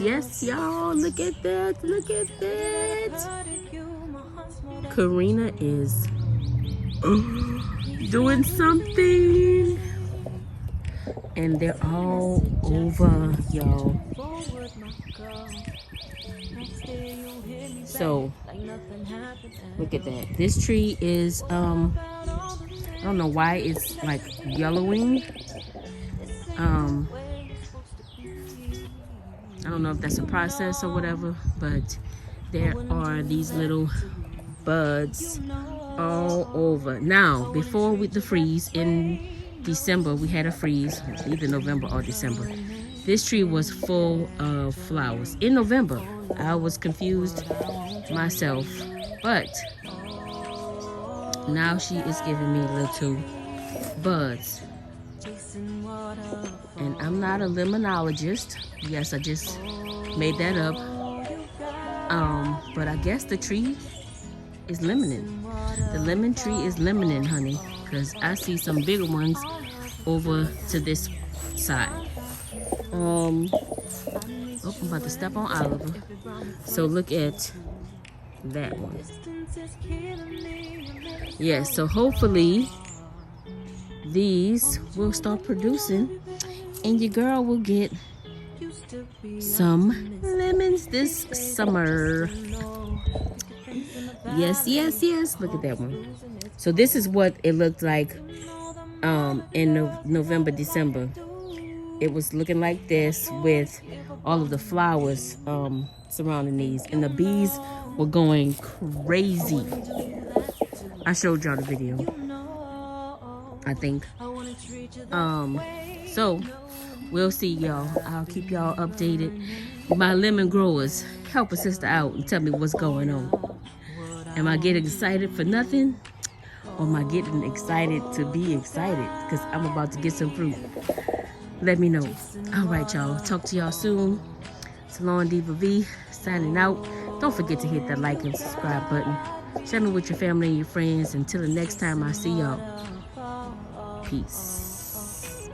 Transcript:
yes, y'all. Look at that. Look at that. Corinna is doing something. And they're all over, y'all. So, look at that. This tree is, I don't know why it's like yellowing. I don't know if that's a process or whatever, but there are these little buds all over. Now, before with the freeze in December, we had a freeze, either November or December. This tree was full of flowers. In November, I was confused myself, but now she is giving me little buds. And I'm not a limonologist. Yes, I just made that up. But I guess the tree is limoning. The lemon tree is limoning, honey, because I see some bigger ones over to this side. Oh, I'm about to step on Oliver. So look at that one. Yes, so hopefully these will start producing and your girl will get some lemons this summer. Yes, yes, yes. Look at that one. So this is what it looked like in November, December. It was looking like this with all of the flowers surrounding these. And the bees were going crazy. I showed y'all the video, I think. So we'll see, y'all. I'll keep y'all updated. My lemon growers, help a sister out and tell me what's going on. Am I getting excited for nothing? Or am I getting excited to be excited? Because I'm about to get some fruit. Let me know. All right, y'all. Talk to y'all soon. SalonDivaV signing out. Don't forget to hit that like and subscribe button. Share me with your family and your friends. Until the next time I see y'all. Peace.